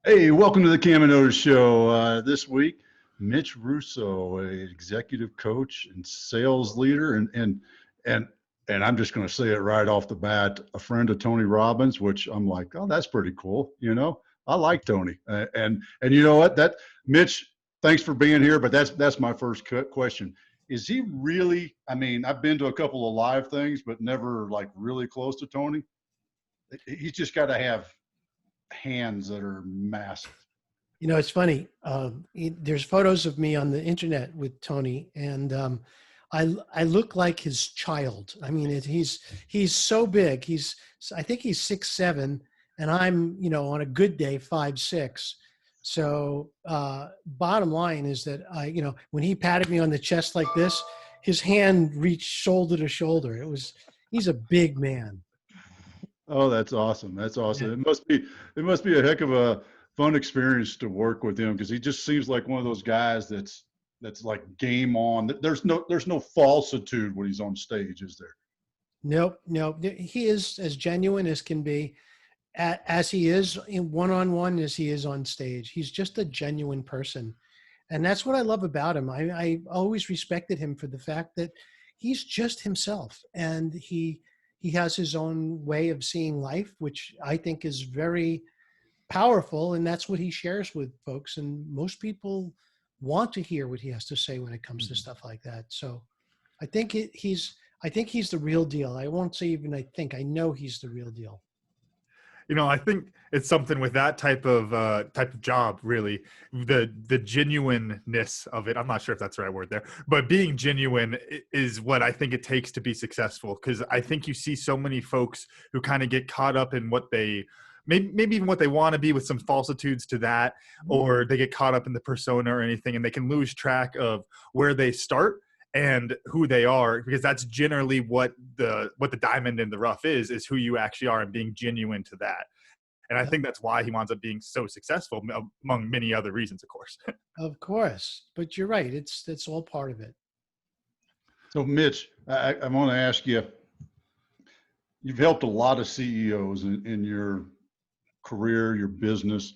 Hey, welcome to the Cam and Otis Show. This week, Mitch Russo, a executive coach and sales leader, and and I'm just going to say it right off the bat, a friend of Tony Robbins, which I'm like, oh, that's pretty cool. I like Tony, and you know what? That Mitch, thanks for being here. But that's my first question. Is he really? I mean, I've been to a couple of live things, but never like really close to Tony. He's just got to have hands that are massive. It's funny. There's photos of me on the internet with Tony, and I look like his child. I mean, he's so big. I think he's 6'7", and I'm on a good day 5'6". So bottom line is that when he patted me on the chest like this, his hand reached shoulder to shoulder. He's a big man. Oh, that's awesome. That's Yeah. awesome. It must be a heck of a fun experience to work with him because he just seems like one of those guys that's like game on. There's no falsitude when he's on stage, is there? Nope, nope. He is as genuine as can be, as he is in one-on-one as he is on stage. He's just a genuine person. And that's what I love about him. I always respected him for the fact that he's just himself. And he has his own way of seeing life, which I think is very powerful. And that's what he shares with folks. And most people want to hear what he has to say when it comes to Mhm. stuff like that. So I think he's the real deal. I won't say even I know he's the real deal. I think it's something with that type of job, really, the genuineness of it. I'm not sure if that's the right word there, but being genuine is what I think it takes to be successful. Because I think you see so many folks who kind of get caught up in what they maybe even what they want to be, with some falsitudes to that, or they get caught up in the persona or anything, and they can lose track of where they start and who they are, because that's generally what the diamond in the rough is who you actually are, and being genuine to that. And I Yep. think that's why he winds up being so successful, among many other reasons, of course. Of course, but you're right. It's all part of it. So, Mitch, I want to ask you. You've helped a lot of CEOs in your career, your business.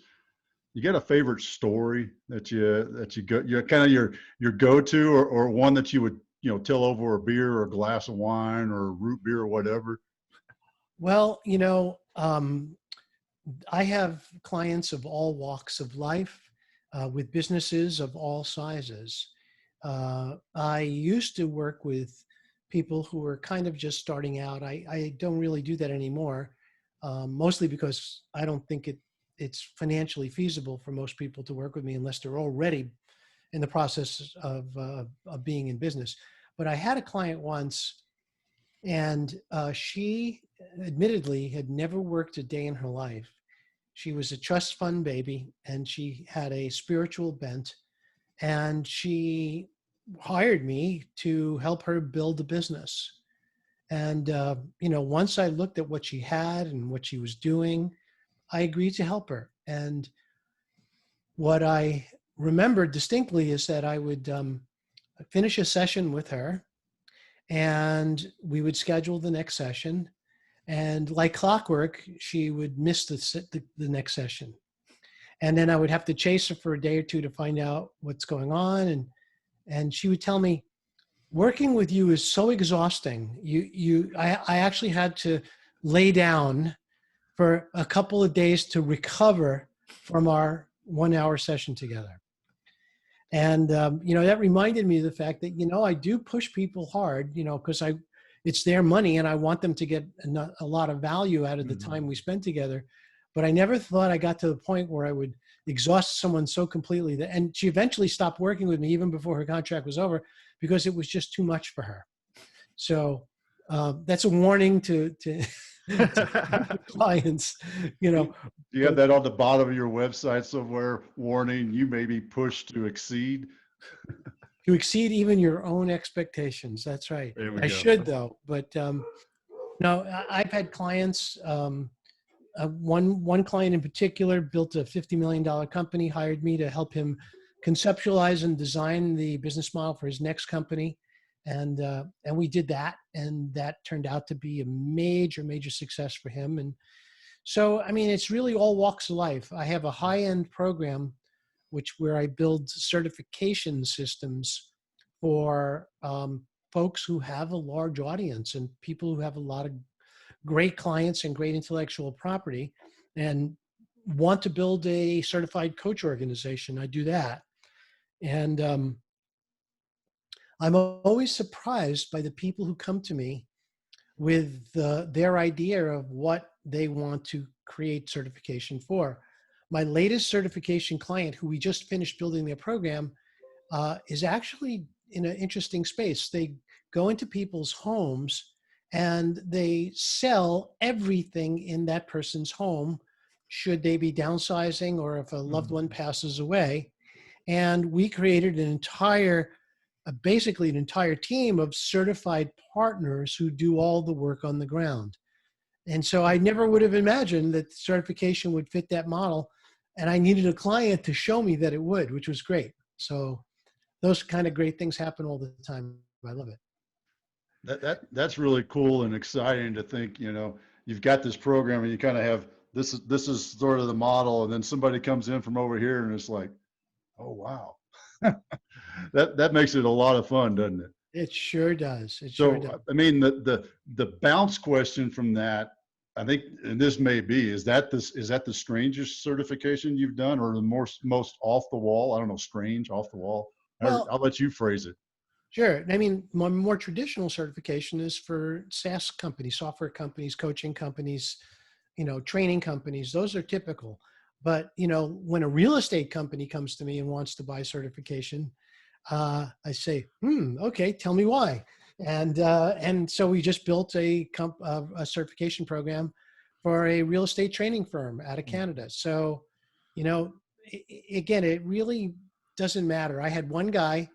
You got a favorite story that you go, kind of your go to, or one that you would tell over a beer or a glass of wine or a root beer or whatever. Well, I have clients of all walks of life, with businesses of all sizes. I used to work with people who were kind of just starting out. I don't really do that anymore, mostly because I don't think it's financially feasible for most people to work with me unless they're already in the process of being in business. But I had a client once, and she admittedly had never worked a day in her life. She was a trust fund baby, and she had a spiritual bent, and she hired me to help her build a business. And once I looked at what she had and what she was doing, I agreed to help her. And what I remember distinctly is that I would finish a session with her, and we would schedule the next session. And like clockwork, she would miss the next session. And then I would have to chase her for a day or two to find out what's going on. And she would tell me, working with you is so exhausting. I actually had to lay down for a couple of days to recover from our 1 hour session together. And, that reminded me of the fact that, I do push people hard, because it's their money and I want them to get a lot of value out of the time we spend together. But I never thought I got to the point where I would exhaust someone so completely and she eventually stopped working with me even before her contract was over, because it was just too much for her. So that's a warning to clients, Do you have that on the bottom of your website somewhere? Warning: you may be pushed to exceed. to exceed even your own expectations. That's right. There we I go. should though, but no, I've had clients. One client in particular built a $50 million company, hired me to help him conceptualize and design the business model for his next company. And we did that, and that turned out to be a major success for him. And So, I mean, it's really all walks of life. I have a high-end program where I build certification systems for folks who have a large audience and people who have a lot of great clients and great intellectual property and want to build a certified coach organization. I do that. And I'm always surprised by the people who come to me with their idea of what they want to create certification for. My latest certification client, who we just finished building their program, is actually in an interesting space. They go into people's homes and they sell everything in that person's home should they be downsizing or if a loved one passes away. And we created basically an entire team of certified partners who do all the work on the ground. And so I never would have imagined that certification would fit that model. And I needed a client to show me that it would, which was great. So those kind of great things happen all the time. I love it. That's really cool and exciting to think, you've got this program and you kind of have this is sort of the model, and then somebody comes in from over here and it's like, oh wow. that makes it a lot of fun, doesn't it? It sure does. I mean, the bounce question from that, I think, and this may be, is that the strangest certification you've done, or the most off the wall? I don't know, strange, off the wall. Well, I'll let you phrase it. Sure. I mean, my more traditional certification is for SaaS companies, software companies, coaching companies, training companies. Those are typical. But, when a real estate company comes to me and wants to buy certification, I say, okay, tell me why. And so we just built a certification program for a real estate training firm out of Canada. So, again, it really doesn't matter. I had one guy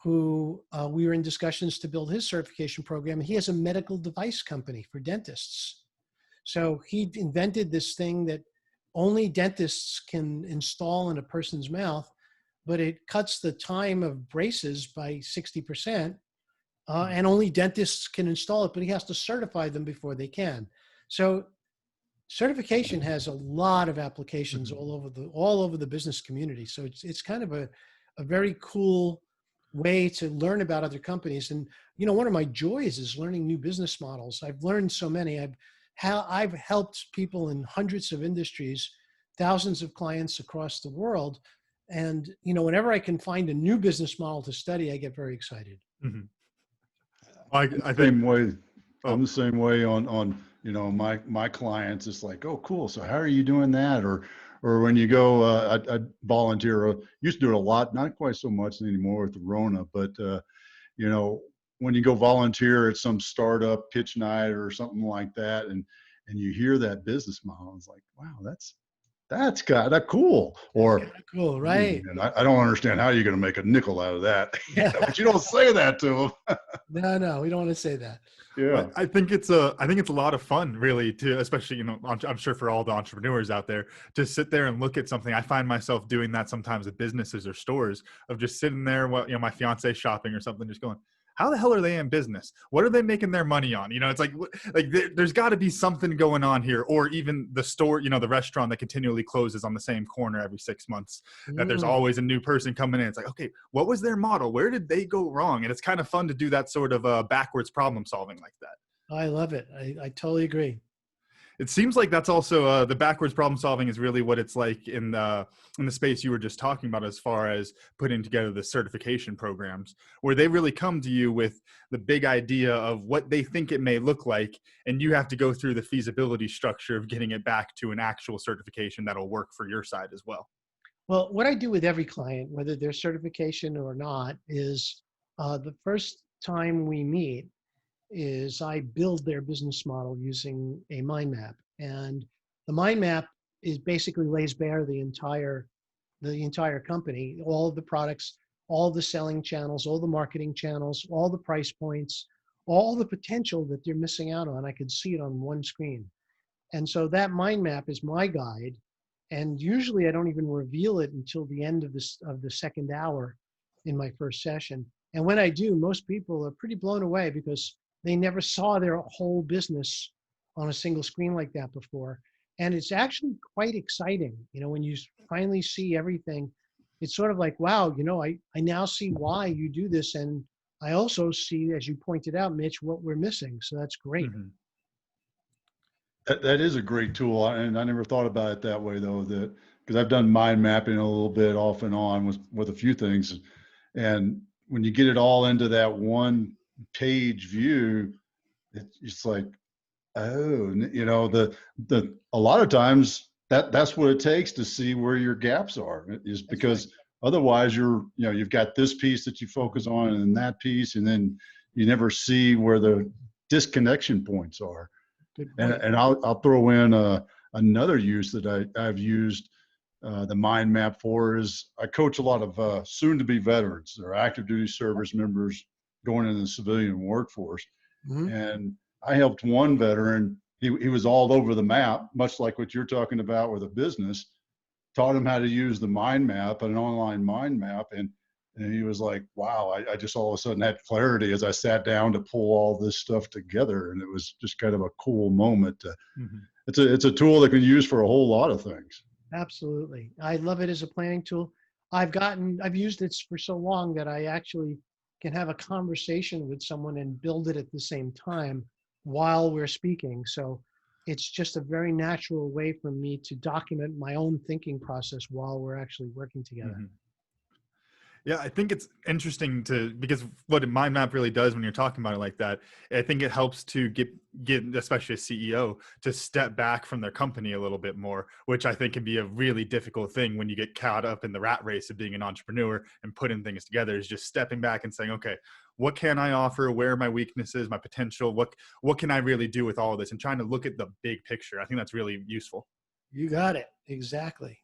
who we were in discussions to build his certification program. And he has a medical device company for dentists. So he invented this thing that only dentists can install in a person's mouth, but it cuts the time of braces by 60%. And only dentists can install it, but he has to certify them before they can. So certification has a lot of applications all over the business community. So it's kind of a very cool way to learn about other companies. And, one of my joys is learning new business models. I've learned so many. I've helped people in hundreds of industries, thousands of clients across the world. And, whenever I can find a new business model to study, I get very excited. Mm-hmm. I think same way. I'm the same way on my clients. It's like, oh, cool. So how are you doing that? Or when you go, I volunteer, used to do it a lot, not quite so much anymore with the Rona, but, when you go volunteer at some startup pitch night or something like that, and you hear that business model, it's like, wow, that's kind of cool. Or cool, right? And I don't understand how you're going to make a nickel out of that. But you don't say that to them. No, we don't want to say that. Yeah, I think it's a lot of fun, really, to especially I'm sure for all the entrepreneurs out there to sit there and look at something. I find myself doing that sometimes at businesses or stores, of just sitting there while my fiance shopping or something, just going, how the hell are they in business? What are they making their money on? It's like there's got to be something going on here. Or even the store, the restaurant that continually closes on the same corner every 6 months, that there's always a new person coming in. It's like, okay, what was their model? Where did they go wrong? And it's kind of fun to do that sort of backwards problem solving like that. I love it. I totally agree. It seems like that's also the backwards problem solving is really what it's like in the space you were just talking about, as far as putting together the certification programs, where they really come to you with the big idea of what they think it may look like, and you have to go through the feasibility structure of getting it back to an actual certification that'll work for your side as well. Well, what I do with every client, whether they're certification or not, is the first time we meet is I build their business model using a mind map. And the mind map basically lays bare the entire company, all of the products, all the selling channels, all the marketing channels, all the price points, all the potential that they're missing out on. I could see it on one screen. And so that mind map is my guide. And usually I don't even reveal it until the end of the second hour in my first session. And when I do, most people are pretty blown away because they never saw their whole business on a single screen like that before. And it's actually quite exciting. When you finally see everything, it's sort of like, wow, I now see why you do this. And I also see, as you pointed out, Mitch, what we're missing. So that's great. Mhm. That is a great tool, and I never thought about it that way though. That because I've done mind mapping a little bit off and on with a few things, and when you get it all into that one page view, it's like, oh, the a lot of times that's what it takes to see where your gaps are, is That's right. because otherwise you've got this piece that you focus on and that piece, and then you never see where the disconnection points are. Good And point. I'll throw in another use that I've used the mind map for is I coach a lot of soon to be veterans. They're active duty service members going into the civilian workforce. Mhm. And I helped one veteran. He was all over the map, much like what you're talking about with a business. Taught him how to use the mind map, an online mind map, and he was like, wow, I just all of a sudden had clarity as I sat down to pull all this stuff together. And it was just kind of a cool moment. Mhm. It's a tool that can be used for a whole lot of things. Absolutely. I love it as a planning tool. I've used it for so long that I actually can have a conversation with someone and build it at the same time while we're speaking. So it's just a very natural way for me to document my own thinking process while we're actually working together. Mhm. Yeah, I think it's interesting because what a mind map really does when you're talking about it like that, I think it helps to get especially a CEO to step back from their company a little bit more, which I think can be a really difficult thing when you get caught up in the rat race of being an entrepreneur and putting things together, is just stepping back and saying, okay, what can I offer? Where are my weaknesses, my potential? What can I really do with all of this? And trying to look at the big picture. I think that's really useful. You got it. Exactly.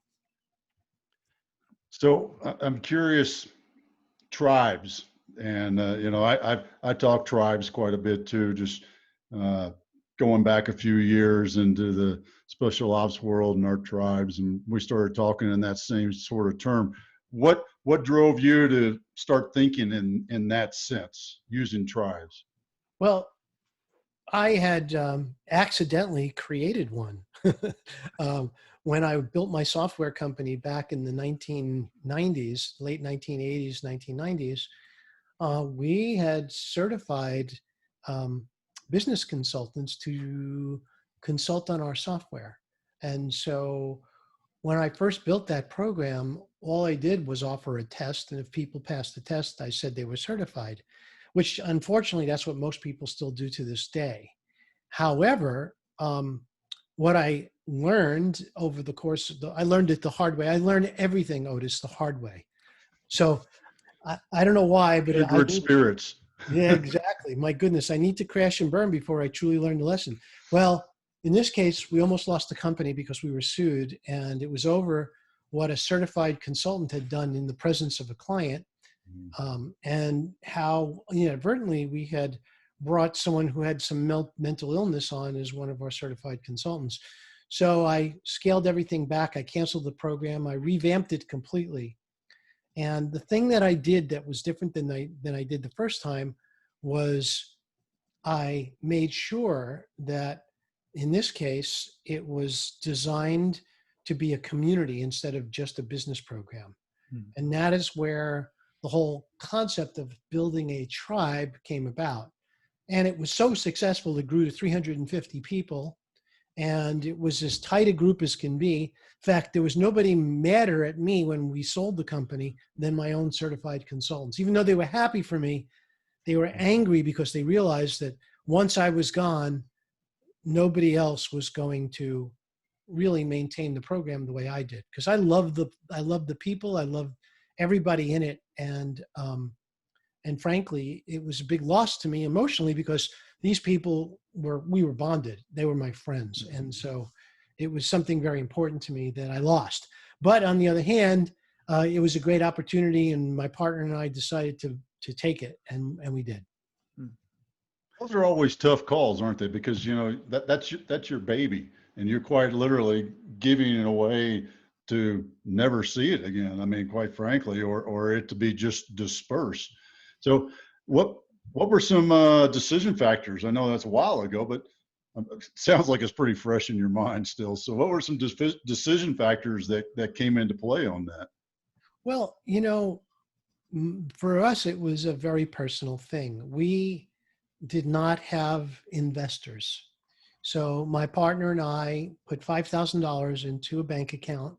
So I'm curious, tribes, and I talk tribes quite a bit too, just uh, going back a few years into the special ops world and our tribes, and we started talking in that same sort of term. What drove you to start thinking in that sense, using tribes? Well, I had accidentally created one. um, when I built my software company back in the 1990s, late 1980s, 1990s, we had certified um, business consultants to consult on our software. And so when I first built that program, all I did was offer a test. And if people passed the test, I said they were certified, which unfortunately, that's what most people still do to this day. However, what I learned over the course of I learned it the hard way. I learned everything, Otis, the hard way. So I don't know why, but I Kindred need, spirits. yeah, exactly. My goodness, I need to crash and burn before I truly learn the lesson. Well, in this case, we almost lost the company because we were sued, and it was over what a certified consultant had done in the presence of a client, and how inadvertently we had brought someone who had some mental illness on as one of our certified consultants. So I scaled everything back. I canceled the program. I revamped it completely. And the thing that I did that was different than I did the first time was I made sure that in this case, it was designed to be a community instead of just a business program. Mhm. And that is where the whole concept of building a tribe came about. And it was so successful, it grew to 350 people. And it was as tight a group as can be. In fact, there was nobody madder at me when we sold the company than my own certified consultants. Even though they were happy for me, they were angry because they realized that once I was gone, nobody else was going to really maintain the program the way I did. Because I love the people, I love everybody in it, and frankly, it was a big loss to me emotionally because these people we were bonded. They were my friends. And so it was something very important to me that I lost. But on the other hand, it was a great opportunity, and my partner and I decided to take it, and we did. Those are always tough calls, aren't they? Because that's your baby, and you're quite literally giving it away to never see it again. I mean, quite frankly, or it to be just dispersed. So, what were some decision factors? I know that's a while ago, but Sounds like it's pretty fresh in your mind still. So what were some decision factors that came into play on that? Well, for us, it was a very personal thing. We did not have investors. So my partner and I put $5,000 into a bank account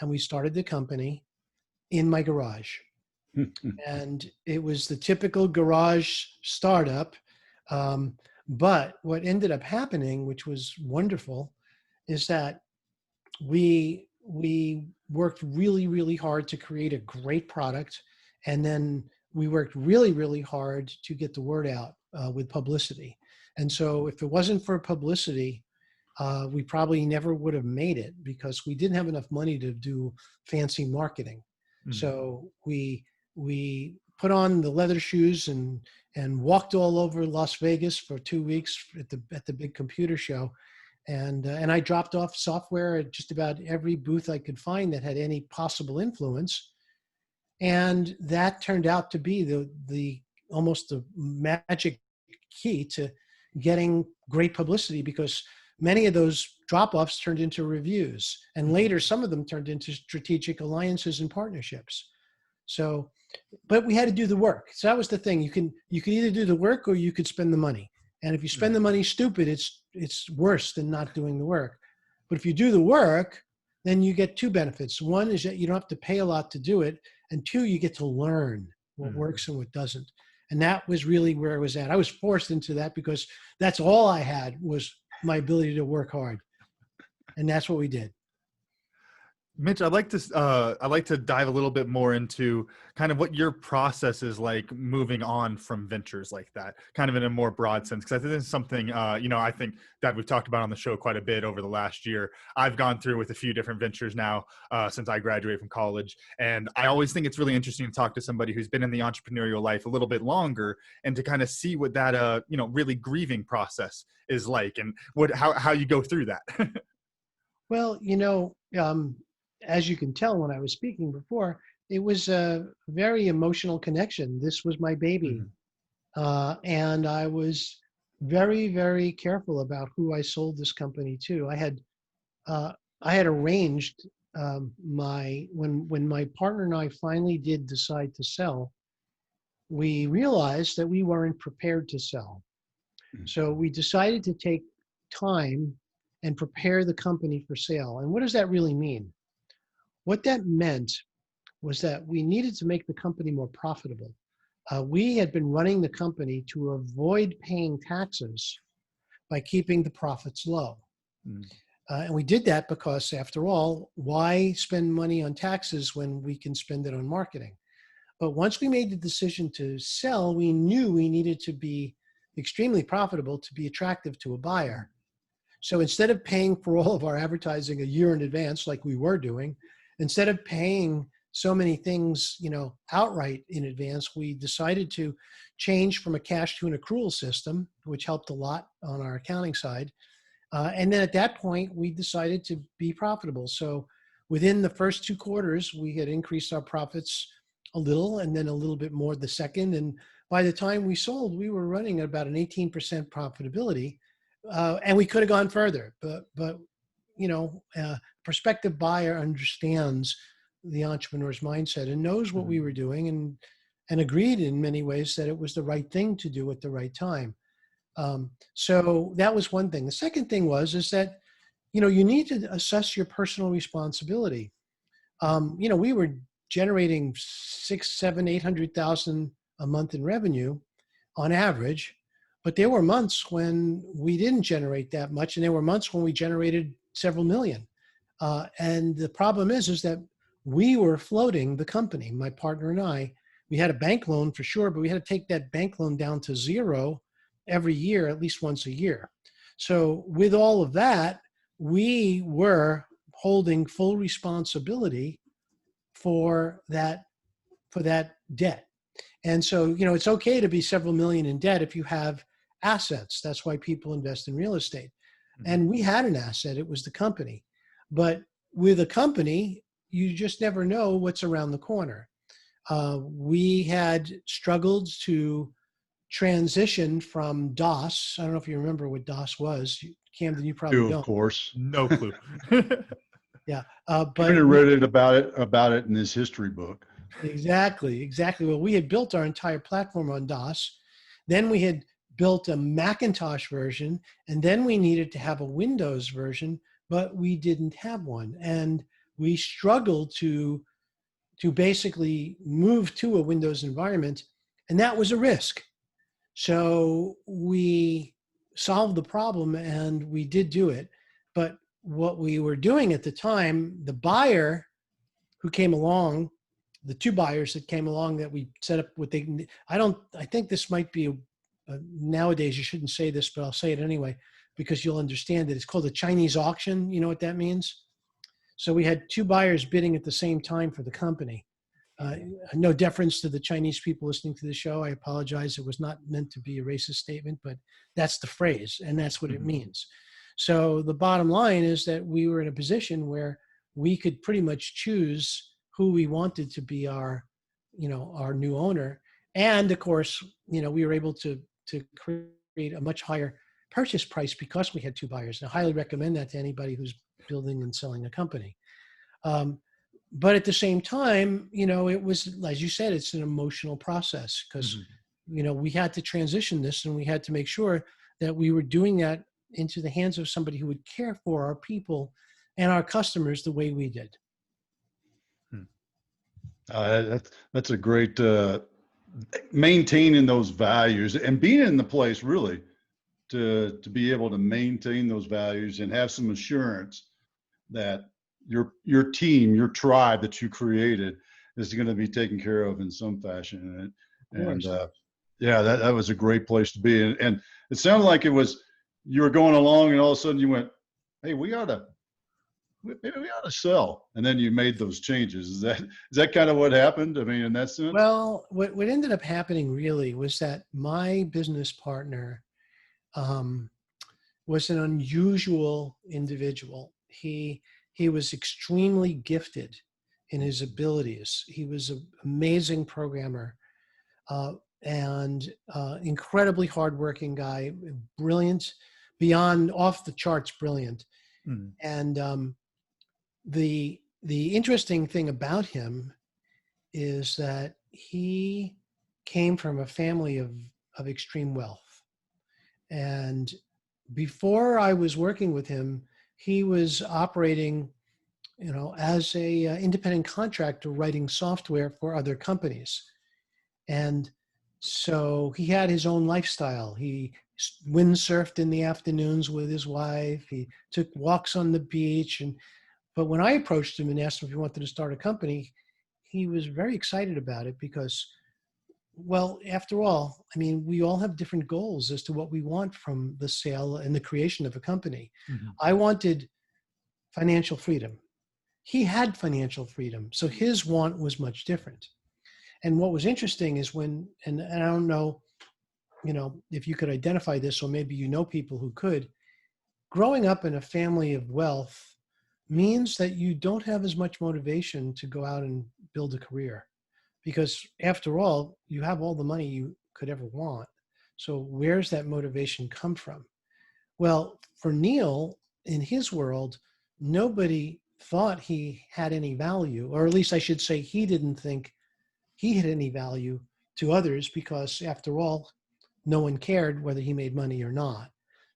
and we started the company in my garage. And it was the typical garage startup. But what ended up happening, which was wonderful, is that we worked really, really hard to create a great product. And then we worked really, really hard to get the word out with publicity. And so if it wasn't for publicity, we probably never would have made it because we didn't have enough money to do fancy marketing. Mm-hmm. So we put on the leather shoes and walked all over Las Vegas for 2 weeks at the big computer show. And I dropped off software at just about every booth I could find that had any possible influence. And that turned out to be the almost the magic key to getting great publicity, because many of those drop-offs turned into reviews. And later, some of them turned into strategic alliances and partnerships. So, but we had to do the work. So that was the thing. You could either do the work or you could spend the money. And if you spend the money stupid, it's worse than not doing the work. But if you do the work, then you get two benefits. One is that you don't have to pay a lot to do it. And two, you get to learn what works and what doesn't. And that was really where I was at. I was forced into that because that's all I had was my ability to work hard. And that's what we did. Mitch, I'd like to dive a little bit more into kind of what your process is like moving on from ventures like that, kind of in a more broad sense. Because I think this is something, I think that we've talked about on the show quite a bit over the last year. I've gone through with a few different ventures now since I graduated from college. And I always think it's really interesting to talk to somebody who's been in the entrepreneurial life a little bit longer and to kind of see what that, really grieving process is like and how you go through that. Well, as you can tell when I was speaking before, it was a very emotional connection. This was my baby. And I was very, very careful about who I sold this company to. I had arranged when my partner and I finally did decide to sell, we realized that we weren't prepared to sell. So we decided to take time and prepare the company for sale. And what does that really mean? What that meant was that we needed to make the company more profitable. We had been running the company to avoid paying taxes by keeping the profits low. And we did that because, after all, why spend money on taxes when we can spend it on marketing? But once we made the decision to sell, we knew we needed to be extremely profitable to be attractive to a buyer. So instead of paying for all of our advertising a year in advance, like we were doing, instead of paying so many things, outright in advance, we decided to change from a cash to an accrual system, which helped a lot on our accounting side. And then at that point, we decided to be profitable. So within the first 2 quarters, we had increased our profits a little and then a little bit more the second. And by the time we sold, we were running at about an 18% profitability. And we could have gone further, but prospective buyer understands the entrepreneur's mindset and knows what we were doing and agreed in many ways that it was the right thing to do at the right time. So that was one thing. The second thing is that, you need to assess your personal responsibility. We were generating 600,000, 700,000, 800,000 a month in revenue on average, but there were months when we didn't generate that much. And there were months when we generated several million. And the problem is that we were floating the company, my partner and I. We had a bank loan for sure, but we had to take that bank loan down to zero every year, at least once a year. So with all of that, we were holding full responsibility for that debt. And so, it's okay to be several million in debt if you have assets. That's why people invest in real estate. And we had an asset, it was the company. But with a company, you just never know what's around the corner. We had struggled to transition from DOS. I don't know if you remember what DOS was. Camden, you probably Of don't. course. No clue. Yeah. Even But read it about it in his history book. exactly. Well, we had built our entire platform on DOS. Then we had built a Macintosh version, and then we needed to have a Windows version, but we didn't have one. And we struggled to basically move to a Windows environment, and that was a risk. So we solved the problem, and we did do it. But what we were doing at the time, the buyer who came along, the two buyers that came along that we set up what they, I think this might be, nowadays you shouldn't say this, but I'll say it anyway, because you'll understand it. It's called a Chinese auction. You know what that means? So we had two buyers bidding at the same time for the company. No deference to the Chinese people listening to the show. I apologize. It was not meant to be a racist statement, but that's the phrase, and that's what it means. So the bottom line is that we were in a position where we could pretty much choose who we wanted to be our new owner. And of course, we were able to create a much higher purchase price because we had two buyers. And I highly recommend that to anybody who's building and selling a company. But at the same time, it was, as you said, it's an emotional process because, we had to transition this, and we had to make sure that we were doing that into the hands of somebody who would care for our people and our customers the way we did. That's a great, maintaining those values and being in the place really to be able to maintain those values and have some assurance that your team, your tribe that you created is going to be taken care of in some fashion. And yeah, that was a great place to be. And it sounded like you were going along and all of a sudden you went, hey, maybe we ought to sell. And then you made those changes. Is that kind of what happened? I mean, in that sense? Well, what ended up happening really was that my business partner was an unusual individual. He was extremely gifted in his abilities. He was an amazing programmer and incredibly hardworking guy, brilliant, beyond off the charts brilliant. And the interesting thing about him is that he came from a family of extreme wealth. And before I was working with him, he was operating, as a independent contractor writing software for other companies. And so he had his own lifestyle. He windsurfed in the afternoons with his wife. He took walks on the beach. But when I approached him and asked him if he wanted to start a company, he was very excited about it because, well, after all, I mean, we all have different goals as to what we want from the sale and the creation of a company. I wanted financial freedom. He had financial freedom, so his want was much different. And what was interesting is and I don't know, if you could identify this, or maybe people who could, growing up in a family of wealth means that you don't have as much motivation to go out and build a career. Because after all, you have all the money you could ever want. So where's that motivation come from? Well, for Neil, in his world, nobody thought he had any value, or at least I should say he didn't think he had any value to others because after all, no one cared whether he made money or not.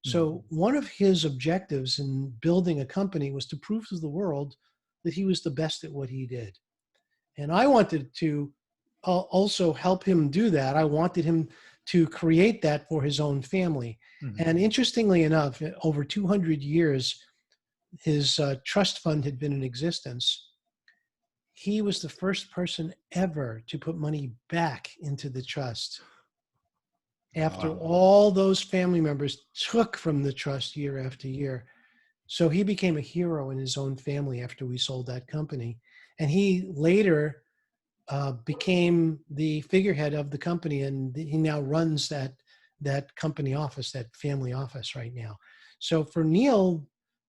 So one of his objectives in building a company was to prove to the world that he was the best at what he did. And I wanted to also help him do that. I wanted him to create that for his own family. And interestingly enough, over 200 years, his trust fund had been in existence. He was the first person ever to put money back into the trust after all those family members took from the trust year after year. So he became a hero in his own family after we sold that company. And he later became the figurehead of the company, and he now runs that company office, that family office right now. So for Neil,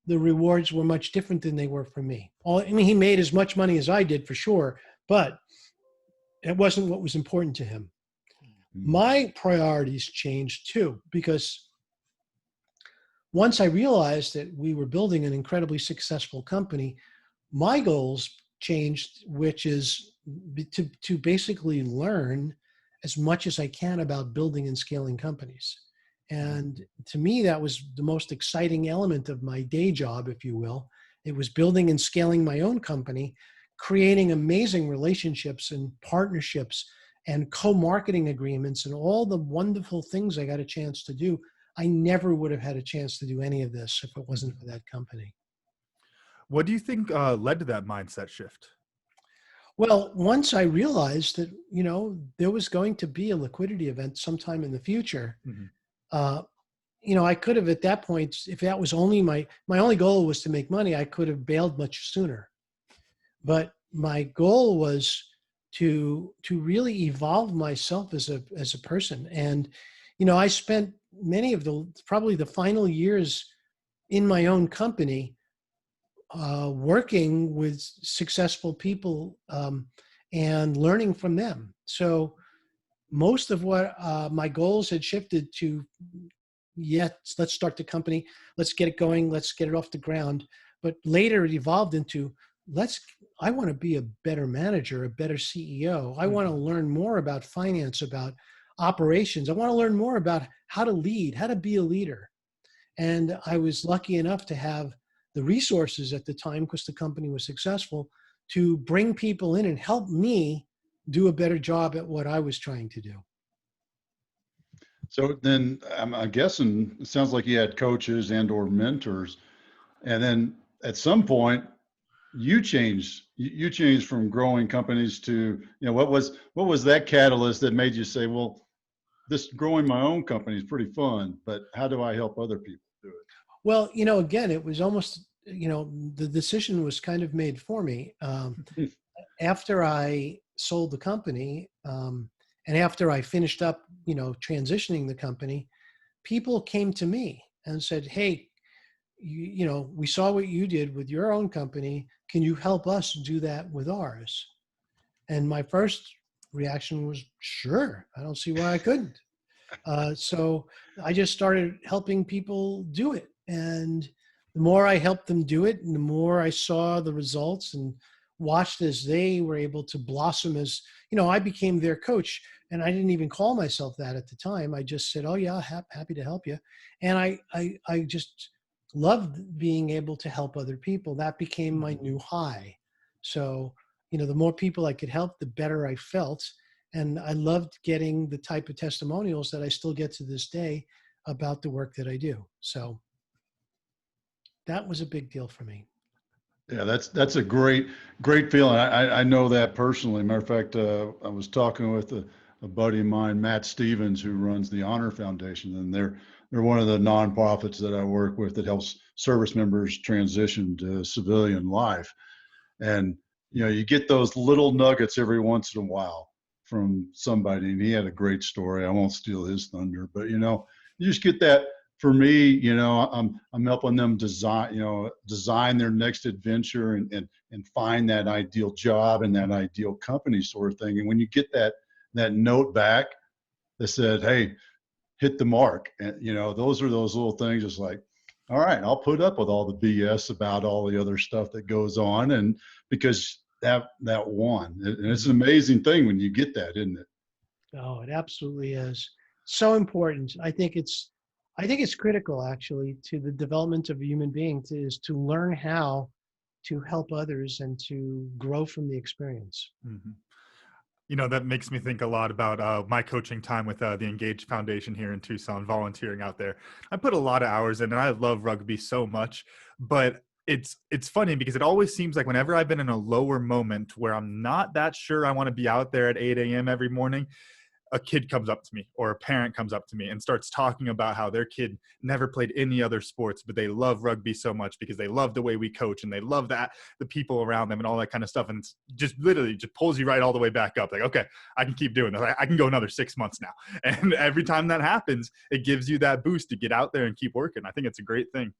the rewards were much different than they were for me. He made as much money as I did for sure, but it wasn't what was important to him. My priorities changed too, because once I realized that we were building an incredibly successful company, my goals changed, which is to basically learn as much as I can about building and scaling companies. And to me, that was the most exciting element of my day job, if you will. It was building and scaling my own company, creating amazing relationships and partnerships and co-marketing agreements and all the wonderful things I got a chance to do. I never would have had a chance to do any of this if it wasn't for that company. What do you think led to that mindset shift? Well, once I realized that, there was going to be a liquidity event sometime in the future, Mhm. uh, I could have at that point, if that was only my only goal was to make money, I could have bailed much sooner. But my goal was to really evolve myself as a person. And, I spent many of probably the final years in my own company working with successful people and learning from them. So most of what my goals had shifted to, let's start the company, let's get it going, let's get it off the ground. But later it evolved into I want to be a better manager, a better CEO. I want to learn more about finance, about operations. I want to learn more about how to lead, how to be a leader. And I was lucky enough to have the resources at the time, because the company was successful, to bring people in and help me do a better job at what I was trying to do. So then I'm guessing it sounds like you had coaches and or mentors. And then at some point you changed from growing companies to, what was that catalyst that made you say, well, this growing my own company is pretty fun, but how do I help other people do it? Well, again, it was almost, the decision was kind of made for me. After I sold the company, and after I finished up, transitioning the company, people came to me and said, hey, we saw what you did with your own company. Can you help us do that with ours? And my first reaction was, sure, I don't see why I couldn't. So I just started helping people do it. And the more I helped them do it, and the more I saw the results and watched as they were able to blossom as, I became their coach. And I didn't even call myself that at the time. I just said, oh yeah, happy to help you. And I just loved being able to help other people. That became my new high. So, the more people I could help, the better I felt. And I loved getting the type of testimonials that I still get to this day about the work that I do. So that was a big deal for me. Yeah, that's a great feeling. I know that personally. Matter of fact, I was talking with a buddy of mine, Matt Stevens, who runs the Honor Foundation, and they're one of the nonprofits that I work with that helps service members transition to civilian life. And you get those little nuggets every once in a while from somebody, and he had a great story. I won't steal his thunder, but you just get that. For me, I'm helping them design their next adventure and find that ideal job and that ideal company sort of thing. And when you get that note back that said, hey, hit the mark, and those are those little things. It's like, all right, I'll put up with all the BS about all the other stuff that goes on, and because that won. And it's an amazing thing when you get that, isn't it? Oh, it absolutely is. So important. I think it's critical, actually, to the development of a human being is to learn how to help others and to grow from the experience. Mhm. That makes me think a lot about my coaching time with the Engaged Foundation here in Tucson, volunteering out there. I put a lot of hours in, and I love rugby so much, but it's funny because it always seems like whenever I've been in a lower moment where I'm not that sure I want to be out there at 8 a.m. every morning, a kid comes up to me or a parent comes up to me and starts talking about how their kid never played any other sports, but they love rugby so much because they love the way we coach and they love the people around them and all that kind of stuff. And it's just literally just pulls you right all the way back up. Like, okay, I can keep doing this. I can go another 6 months now. And every time that happens, it gives you that boost to get out there and keep working. I think it's a great thing.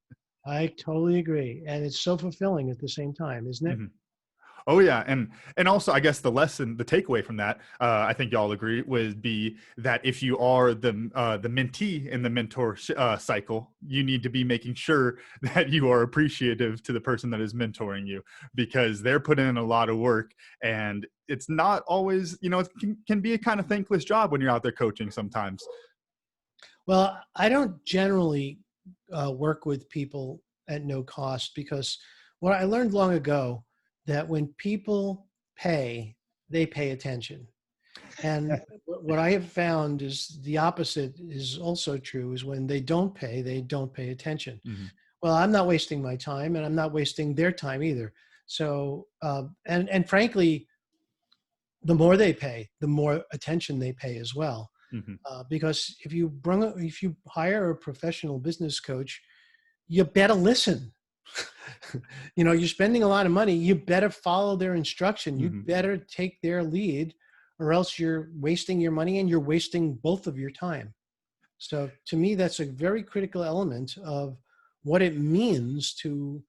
I totally agree. And it's so fulfilling at the same time, isn't it? Mm-hmm. Oh yeah, and also I guess the lesson, the takeaway from that, I think y'all agree, would be that if you are the mentee in the mentor cycle, you need to be making sure that you are appreciative to the person that is mentoring you, because they're putting in a lot of work, and it's not always, it can be a kind of thankless job when you're out there coaching sometimes. Well, I don't generally work with people at no cost, because what I learned long ago, that when people pay, they pay attention. And what I have found is the opposite is also true, is when they don't pay, they don't pay attention. Mhm. Well, I'm not wasting my time, and I'm not wasting their time either. So, and frankly, the more they pay, the more attention they pay as well. Mhm. Because if you hire a professional business coach, you better listen. You're spending a lot of money. You better follow their instruction. You Mhm. better take their lead, or else you're wasting your money and you're wasting both of your time. So to me, that's a very critical element of what it means to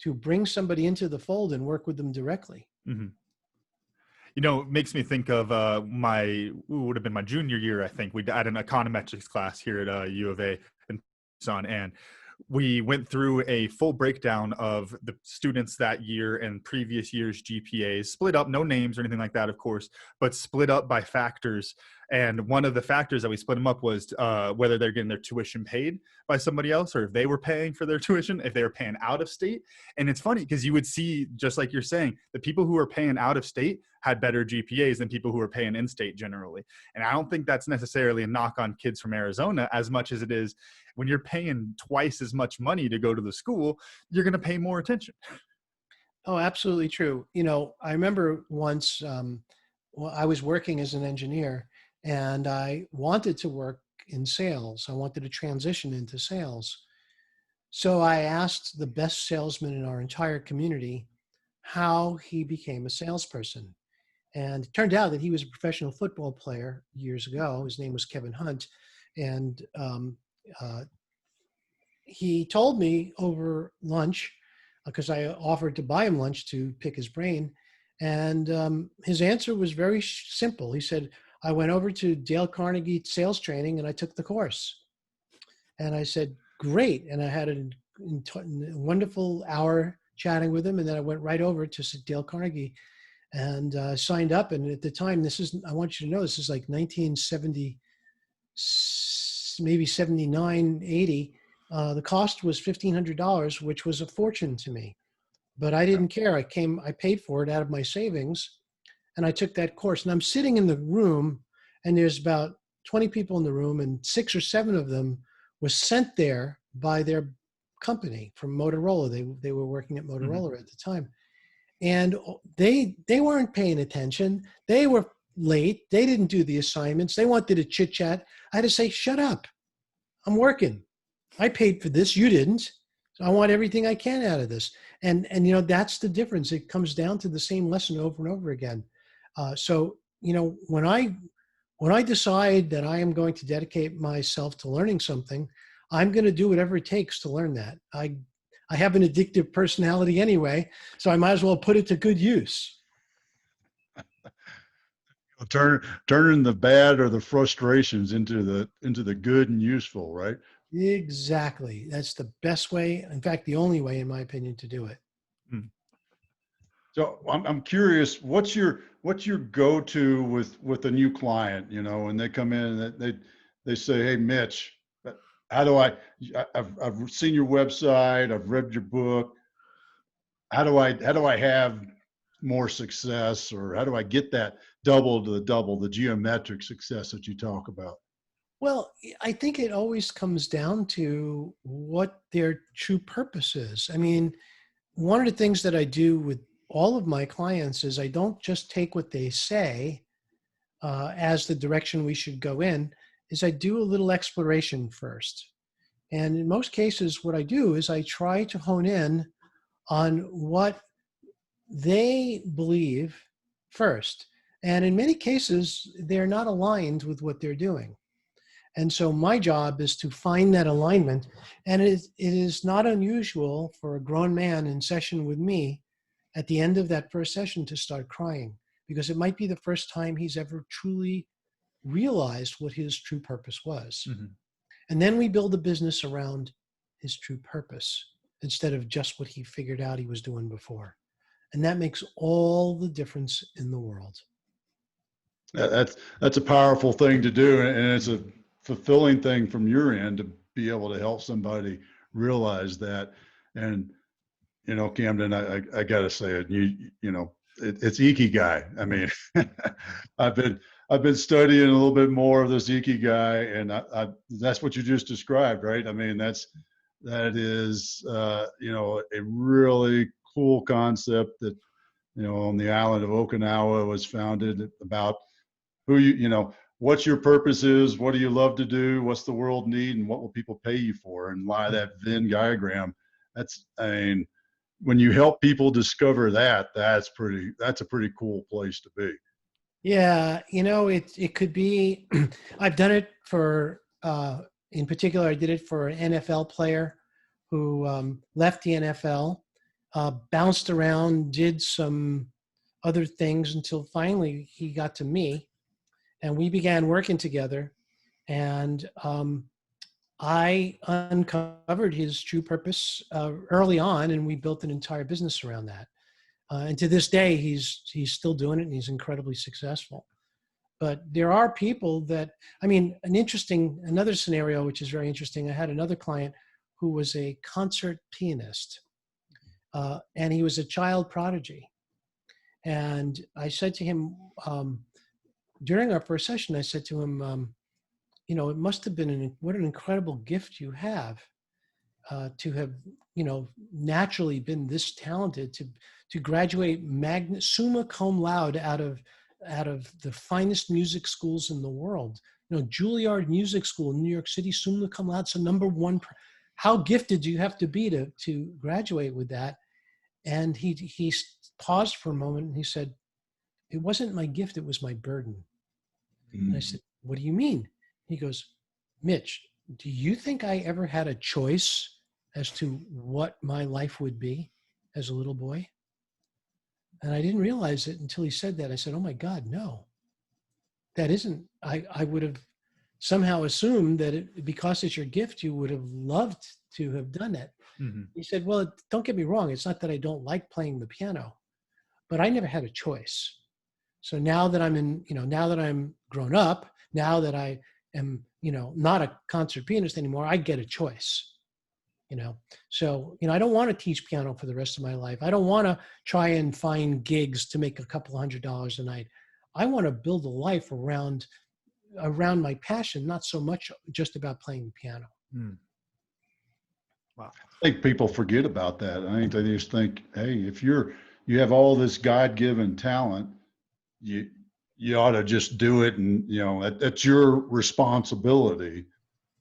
bring somebody into the fold and work with them directly. Mhm. It makes me think of would have been my junior year. I think we had an econometrics class here at U of A in Tucson, and we went through a full breakdown of the students that year and previous year's GPAs, split up, no names or anything like that, of course, but split up by factors. And one of the factors that we split them up was whether they're getting their tuition paid by somebody else, or if they were paying for their tuition, if they were paying out of state. And it's funny because you would see, just like you're saying, the people who are paying out of state had better GPAs than people who are paying in state generally. And I don't think that's necessarily a knock on kids from Arizona as much as it is when you're paying twice as much money to go to the school, you're going to pay more attention. Oh, absolutely true. I remember once, well, I was working as an engineer, and I wanted to work in sales. I wanted to transition into sales. So I asked the best salesman in our entire community how he became a salesperson. And it turned out that he was a professional football player years ago. His name was Kevin Hunt. And uh, he told me over lunch, because I offered to buy him lunch to pick his brain. And his answer was very simple. He said, I went over to Dale Carnegie sales training and I took the course. And I said, great. And I had a wonderful hour chatting with him. And then I went right over to Dale Carnegie and signed up. And at the time, I want you to know, this is like 1970, maybe 79, 80. The cost was $1,500, which was a fortune to me. But I didn't care. I paid for it out of my savings, and I took that course. And I'm sitting in the room, and there's about 20 people in the room, and 6 or 7 of them was sent there by their company from Motorola. They were working at Motorola at the time. And they weren't paying attention. They were late. They didn't do the assignments. They wanted to chit chat. I had to say, shut up. I'm working. I paid for this. You didn't. So I want everything I can out of this. And that's the difference. It comes down to the same lesson over and over again. So when I decide that I am going to dedicate myself to learning something, I'm going to do whatever it takes to learn that. I have an addictive personality anyway, so I might as well put it to good use. Turning the bad or the frustrations into the good and useful, right? Exactly. That's the best way. In fact, the only way, in my opinion, to do it. So I'm curious, what's your go-to with a new client, when they come in and they say, hey, Mitch, how do I've seen your website, I've read your book. How do I have more success, or how do I get that double to the double, the geometric success that you talk about? Well, I think it always comes down to what their true purpose is. I mean, one of the things that I do with all of my clients is I don't just take what they say as the direction we should go in, is I do a little exploration first. And in most cases, what I do is I try to hone in on what they believe first. And in many cases, they're not aligned with what they're doing. And so my job is to find that alignment. And it is not unusual for a grown man in session with me at the end of that first session to start crying, because it might be the first time he's ever truly realized what his true purpose was. Mm-hmm. And then we build a business around his true purpose instead of just what he figured out he was doing before. And that makes all the difference in the world. That's a powerful thing to do, and it's a fulfilling thing from your end to be able to help somebody realize that. And Camden, I got to say it. It's Ikigai. I mean, I've been studying a little bit more of this Ikigai, and that's what you just described, right? I mean, that is a really cool concept that on the island of Okinawa was founded about what's your purpose is, what do you love to do, what's the world need, and what will people pay you for, and why that Venn diagram. When you help people discover that, that's a pretty cool place to be. Yeah, it could be. I've done it for, in particular, I did it for an NFL player who left the NFL, bounced around, did some other things until finally he got to me, and we began working together. And I uncovered his true purpose early on, and we built an entire business around that. And to this day, he's still doing it, and he's incredibly successful. But there are people that, another scenario, which is very interesting. I had another client who was a concert pianist, and he was a child prodigy. And I said to him, during our first session, I said to him, it must have been what an incredible gift you have to have, naturally been this talented to graduate summa cum laude out of the finest music schools in the world. Juilliard Music School in New York City, summa cum laude, so number one. How gifted do you have to be to graduate with that? And he paused for a moment and he said, "It wasn't my gift, it was my burden." And I said, "What do you mean?" He goes, "Mitch, do you think I ever had a choice as to what my life would be as a little boy?" And I didn't realize it until he said that. I said, "Oh my God, no. That isn't, I would have somehow assumed that because it's your gift, you would have loved to have done it." Mm-hmm. He said, "Well, don't get me wrong. It's not that I don't like playing the piano, but I never had a choice. So now that now that I'm grown up, now that I am, not a concert pianist anymore, I get a choice, So, I don't want to teach piano for the rest of my life. I don't want to try and find gigs to make a couple $100 a night. I want to build a life around my passion, not so much just about playing the piano." Wow. I think people forget about that. I think they just think, hey, if you have all this God-given talent, you ought to just do it, and that's your responsibility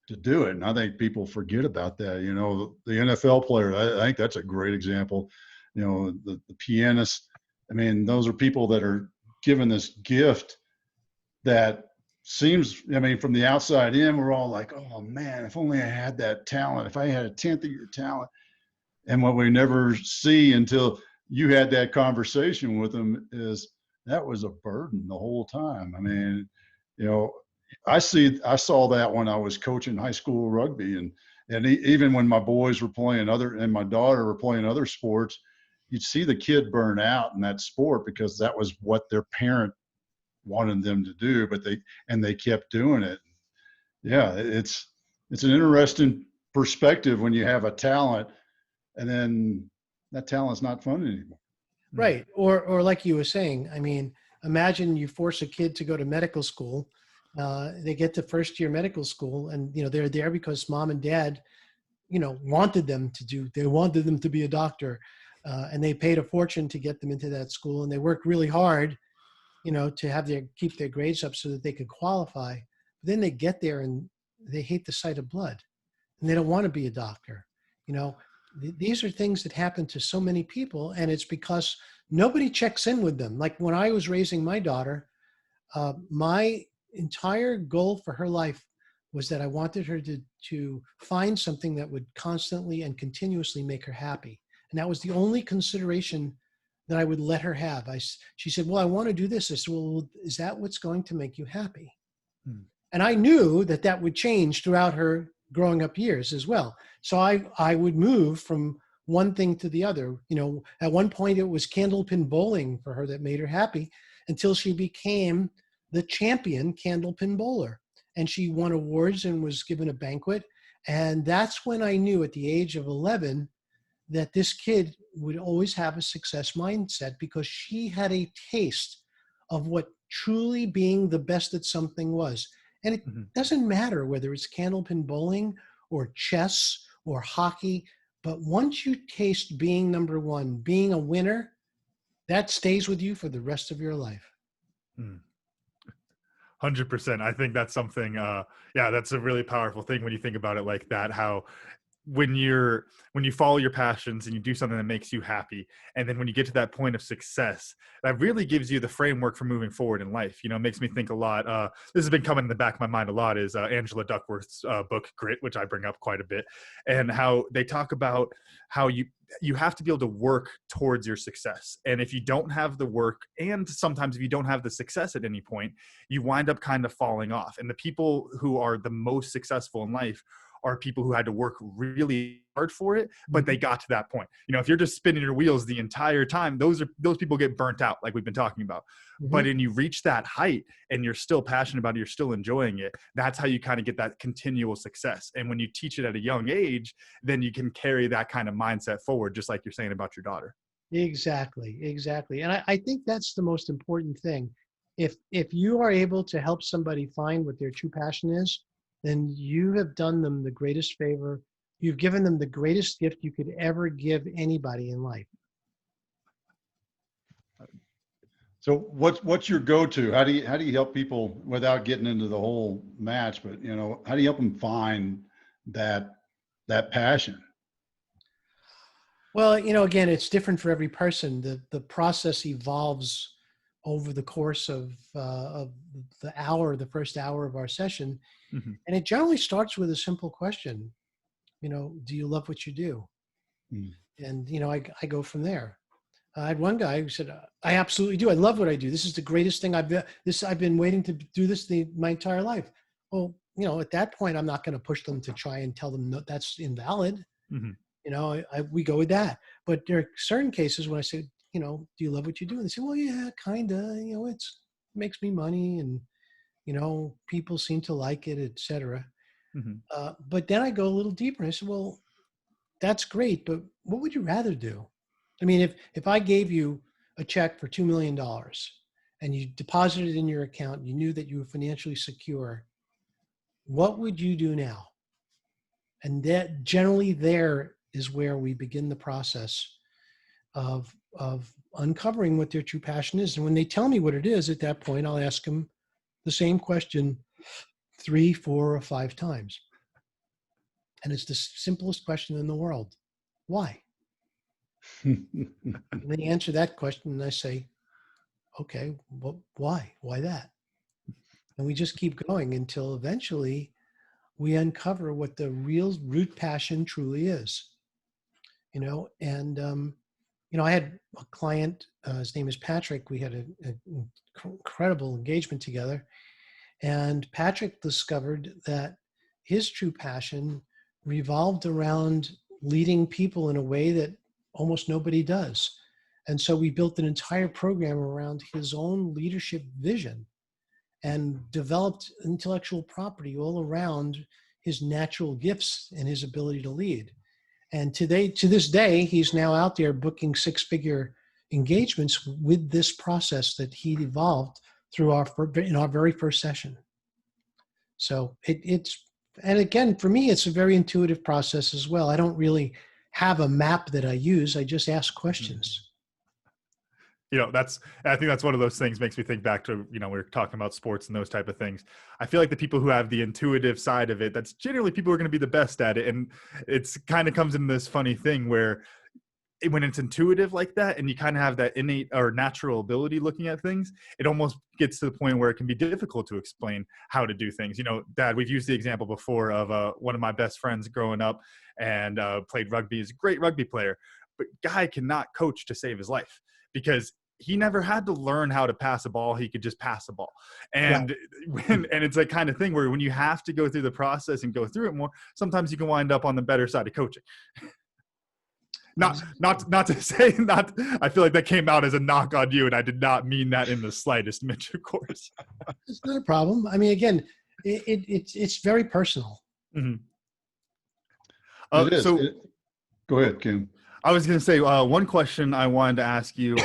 to do it. And I think people forget about that. The NFL player, I think that's a great example. The pianist. Those are people that are given this gift that seems, from the outside in, we're all like, oh man, if only I had that talent, if I had a 10th of your talent. And what we never see until you had that conversation with them is that was a burden the whole time. I saw that when I was coaching high school rugby, and even when my boys were playing and my daughter were playing other sports, you'd see the kid burn out in that sport because that was what their parent wanted them to do, but they kept doing it. Yeah, it's an interesting perspective when you have a talent and then that talent's not fun anymore. Right. Or like you were saying, imagine you force a kid to go to medical school. They get to first year medical school, and they're there because mom and dad wanted them to be a doctor, and they paid a fortune to get them into that school, and they worked really hard to keep their grades up so that they could qualify. But then they get there and they hate the sight of blood, and they don't want to be a doctor. These are things that happen to so many people, and it's because nobody checks in with them. Like when I was raising my daughter, my entire goal for her life was that I wanted her to find something that would constantly and continuously make her happy. And that was the only consideration that I would let her have. She said, well, I want to do this. I said, well, is that what's going to make you happy? Hmm. And I knew that that would change throughout her growing up years as well. So I would move from one thing to the other. At one point it was candlepin bowling for her that made her happy, until she became the champion candlepin bowler. And she won awards and was given a banquet. And that's when I knew, at the age of 11, that this kid would always have a success mindset, because she had a taste of what truly being the best at something was. And it Hmm. doesn't matter whether it's candlepin bowling or chess or hockey, but once you taste being number one, being a winner, that stays with you for the rest of your life. 100%. I think that's something, yeah, that's a really powerful thing when you think about it like that, how when you follow your passions and you do something that makes you happy, and then when you get to that point of success, that really gives you the framework for moving forward in life. It makes me think a lot. This has been coming in the back of my mind a lot, is Angela Duckworth's book Grit, which I bring up quite a bit, and how they talk about how you have to be able to work towards your success. And if you don't have the work, and sometimes if you don't have the success at any point, you wind up kind of falling off. And the people who are the most successful in life are people who had to work really hard for it, but they got to that point. If you're just spinning your wheels the entire time, those people get burnt out, like we've been talking about. Mm-hmm. But when you reach that height and you're still passionate about it, you're still enjoying it, that's how you kind of get that continual success. And when you teach it at a young age, then you can carry that kind of mindset forward, just like you're saying about your daughter. Exactly. And I think that's the most important thing. If you are able to help somebody find what their true passion is, then you have done them the greatest favor. You've given them the greatest gift you could ever give anybody in life. So what's your go-to? How do you help people, without getting into the whole match, but how do you help them find that passion? Well, again, it's different for every person. The process evolves over the course of the first hour of our session. Mm-hmm. And it generally starts with a simple question. Do you love what you do? Mm. And, I go from there. I had one guy who said, I absolutely do. I love what I do. This is the greatest thing I've been waiting to do this my entire life. Well, at that point, I'm not going to push them to try and tell them no, that's invalid. Mm-hmm. We go with that. But there are certain cases when I say, do you love what you do? And they say, well, yeah, kind of, it makes me money, and, people seem to like it, et cetera. Mm-hmm. But then I go a little deeper and I said, well, that's great, but what would you rather do? I mean, if I gave you a check for $2 million and you deposited it in your account, you knew that you were financially secure, what would you do now? And that generally there is where we begin the process of uncovering what their true passion is. And when they tell me what it is, at that point, I'll ask them the same question 3, 4, or 5 times. And it's the simplest question in the world. Why? And they answer that question and I say, okay, well, why? Why that? And we just keep going until eventually we uncover what the real root passion truly is. I had a client, his name is Patrick. We had an incredible engagement together. And Patrick discovered that his true passion revolved around leading people in a way that almost nobody does. And so we built an entire program around his own leadership vision and developed intellectual property all around his natural gifts and his ability to lead. And to this day, he's now out there booking 6-figure engagements with this process that he evolved through in our very first session. So and again, for me, it's a very intuitive process as well. I don't really have a map that I use. I just ask questions. I think that's one of those things, makes me think back to, we were talking about sports and those type of things. I feel like the people who have the intuitive side of it, that's generally people who are going to be the best at it. And it's kind of comes in this funny thing where when it's intuitive like that, and you kind of have that innate or natural ability looking at things, it almost gets to the point where it can be difficult to explain how to do things. Dad, we've used the example before of one of my best friends growing up and played rugby. He's a great rugby player, but guy cannot coach to save his life, because he never had to learn how to pass a ball. He could just pass a ball. And and it's that kind of thing where when you have to go through the process and go through it more, sometimes you can wind up on the better side of coaching. Not to say, I feel like that came out as a knock on you, and I did not mean that in the slightest, Mitch, of course. It's not a problem. I mean, again, it's very personal. Mm-hmm. It is. Go ahead, Kim. I was going to say one question I wanted to ask you,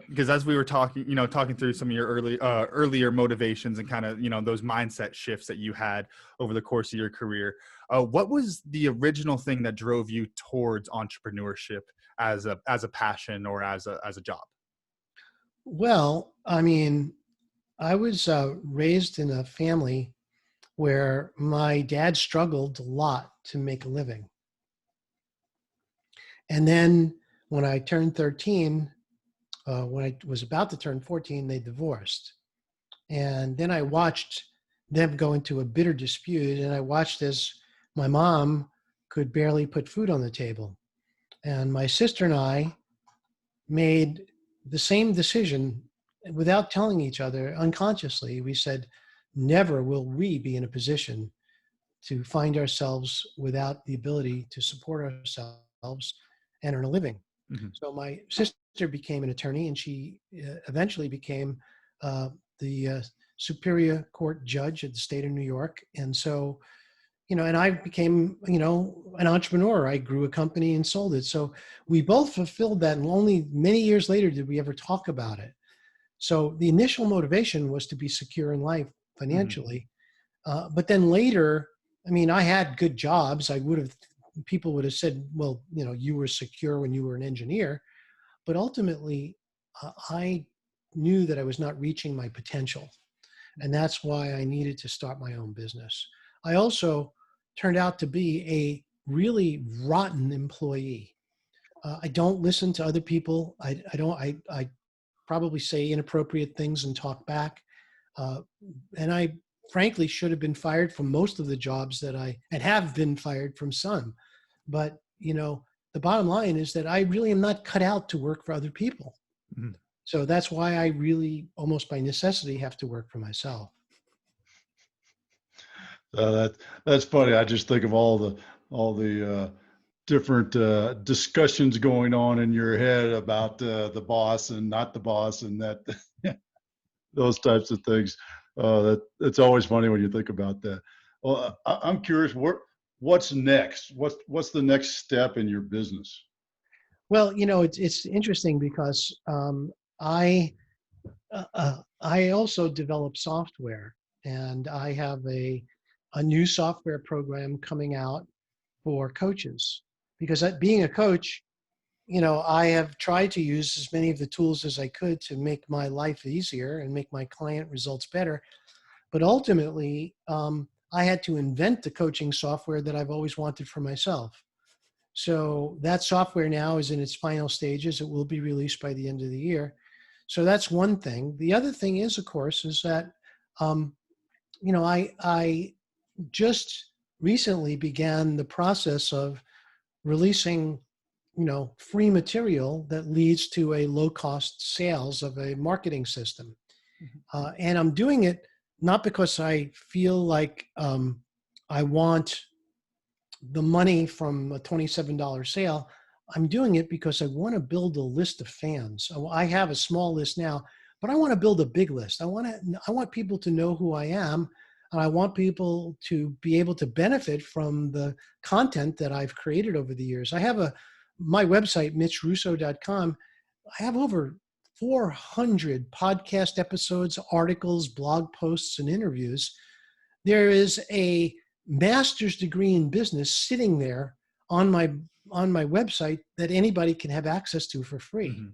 because as we were talking through some of your earlier motivations and kind of, those mindset shifts that you had over the course of your career, what was the original thing that drove you towards entrepreneurship as a passion or as a job? Well, I mean, I was raised in a family where my dad struggled a lot to make a living. And then when I turned 13, when I was about to turn 14, they divorced. And then I watched them go into a bitter dispute, and I watched as my mom could barely put food on the table. And my sister and I made the same decision without telling each other unconsciously. We said, never will we be in a position to find ourselves without the ability to support ourselves and earn a living. Mm-hmm. So my sister became an attorney, and she eventually became the Superior Court judge at the state of New York. And so, and I became, an entrepreneur. I grew a company and sold it. So we both fulfilled that, and only many years later did we ever talk about it. So the initial motivation was to be secure in life financially. Mm-hmm. But then later, I mean, I had good jobs. People would have said, well, you were secure when you were an engineer. But ultimately, I knew that I was not reaching my potential. And that's why I needed to start my own business. I also turned out to be a really rotten employee. I don't listen to other people. I probably say inappropriate things and talk back. And I frankly should have been fired from most of the jobs and have been fired from some. But, the bottom line is that I really am not cut out to work for other people. Mm-hmm. So that's why I really, almost by necessity, have to work for myself. That's funny. I just think of all the different discussions going on in your head about the boss and not the boss, and that those types of things. It's always funny when you think about that. Well, I'm curious, what's next? What's the next step in your business? Well, it's interesting because I also develop software, and I have a new software program coming out for coaches. Because being a coach, I have tried to use as many of the tools as I could to make my life easier and make my client results better. But ultimately, I had to invent the coaching software that I've always wanted for myself. So that software now is in its final stages. It will be released by the end of the year. So that's one thing. The other thing is, of course, is that, I just recently began the process of releasing, free material that leads to a low-cost sales of a marketing system. Mm-hmm. And I'm doing it not because I feel like I want the money from a $27 sale. I'm doing it because I want to build a list of fans. I have a small list now, but I want to build a big list. I want people to know who I am, and I want people to be able to benefit from the content that I've created over the years. I have my website, mitchrusso.com. I have over 400 podcast episodes, articles, blog posts, and interviews. There is a master's degree in business sitting there on my website that anybody can have access to for free. Mm-hmm.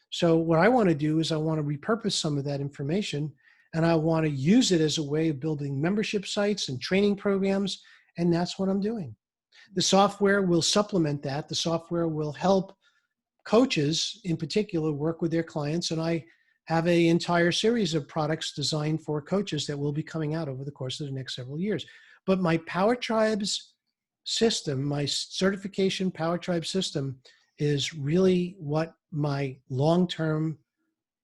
So what I want to do is I want to repurpose some of that information, and I want to use it as a way of building membership sites and training programs, and that's what I'm doing. The software will supplement that. The software will help coaches in particular work with their clients, and I have an entire series of products designed for coaches that will be coming out over the course of the next several years. But my Power Tribes system, my certification Power Tribe system, is really what my long-term